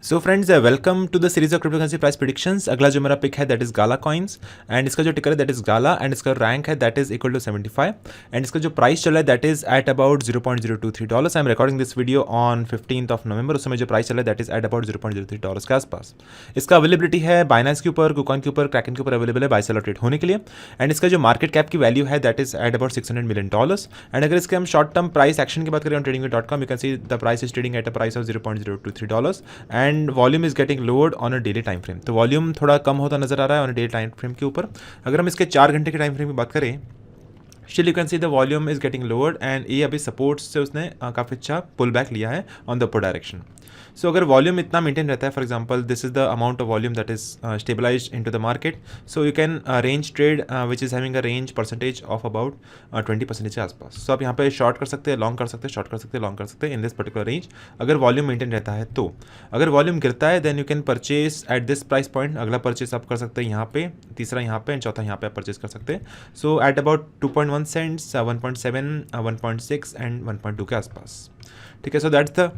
So friends welcome to the series of cryptocurrency price predictions. अगला जो मेरा pick है that is Gala coins and इसका जो टिकर है दैट इज गाला एंड इसका रैंक है that is equal to 75 and इसका जो प्राइस चला है that is at about $0.023। I am recording this video on 15th of November। उस समय जो प्राइस चला है दैट इज एट अबाउट $0.03 के आसपास। इसका अवेलेबिलिटी है बाइनेंस के ऊपर, कुकॉइन के ऊपर, क्रैकन के ऊपर अवेलेबल है बाय सेल और ट्रेड होने के लिए। एंड इसका जो मार्केट कैप की वैल्यू है that is at about $600 million। And अगर इसके हम शॉर्ट टर्म प्राइस एक्शन की बात करें on trading.com, you can see the price is trading at a price of $0.023 and volume is getting lowered on a daily time frame. तो volume थोड़ा कम होता नजर आ रहा है on a daily time frame के ऊपर। अगर हम इसके 4 घंटे के टाइम फ्रेम की बात करें, still you can see the volume is getting lowered and ये अभी सपोर्ट से उसने काफ़ी अच्छा पुल बैक लिया है on the upper direction. So अगर वॉल्यूम इतना मेंटेन रहता है, for example this is the amount of volume that is stabilised into the market, so you can range trade which is having a range percentage of about 20% के आसपास। सो आप यहाँ पे short कर सकते हैं, लॉन्ग कर सकते हैं, शॉर्ट कर सकते हैं, लॉन्ग कर सकते हैं इन दिस पर्टिकुलर रेंज अगर वॉल्यूम मेंटेन रहता है तो। अगर वॉल्यूम गिरता है then you can purchase at this price point. अगला परचेज आप कर सकते हैं यहाँ पे, तीसरा यहाँ पे एंड चौथा यहाँ पे आप परचेज कर सकते हैं। सो एट अबाउट 2.1 सेंट्स, 1.7, 1.6 एंड 1.2 के आसपास। ठीक है, so that's the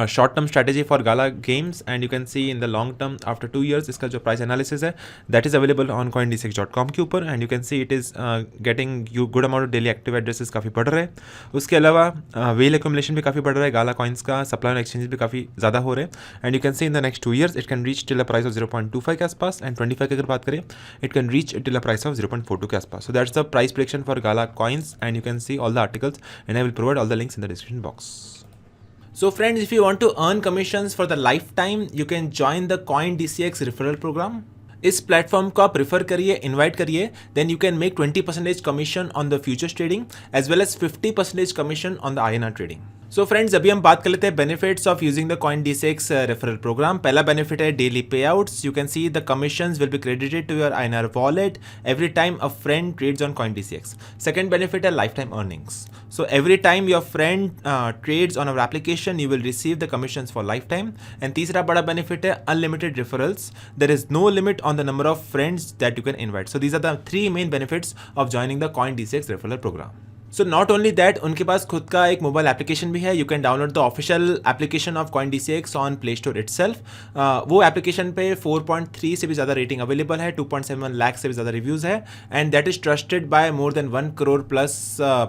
short term strategy for gala games and you can C in the long term after 2 years इसका जो प्राइस एनालिसिस है that is available on coindcx.com के ऊपर and you can see it is getting you good amount of daily active addresses काफ़ी बढ़ रहे हैं। उसके अलावा वेल एक्यूमुलेशन भी काफ़ी बढ़ रहा है गाला कॉइन्स का, सप्लाई एक्सचेंज भी काफ़ी ज़्यादा हो रहे हैं and you can C in the next 2 years it can reach till a price of 0.25 के आसपास एंड 25 की अगर बात करें it can reach till a price of 0.42 के आसपास। So that's the price prediction for gala coins and you can see all the articles and I will provide all the links in the description box. So friends, if you want to earn commissions for the lifetime, you can join the CoinDCX referral program. इस platform को आप prefer करिए, invite करिए, then you can make 20% commission on the futures trading as well as 50% commission on the INR trading. So friends, अभी हम बात कर लेते हैं benefits of using the CoinDCX referral program. पहला बेनिफिट है daily payouts. You can see the commissions will be credited to your INR wallet every time a friend trades on CoinDCX। Second benefit है life time earnings. So every time your friend trades on our application, you will receive the commissions for lifetime. And तीसरा बड़ा benefit है unlimited referrals. There is no limit on the number of friends that you can invite. So these are the 3 main benefits of joining the CoinDCX referral program. So not only that, उनके पास खुद का एक mobile application भी है। You can download the official application of CoinDCX on play store itself. वो application पे 4.3 से भी ज़्यादा रेटिंग अवेलेबल है, 2.7 लाख से भी ज़्यादा रिव्यूज़ है and that is trusted bye more than 1 crore plus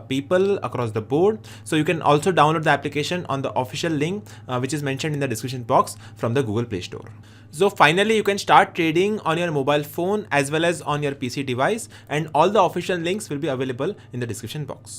people across the board. So you can also download the application on the official link which is mentioned in the description box from the Google Play Store. So finally, you can start trading on your mobile phone as well as on your PC device and all the official links will be available in the description box.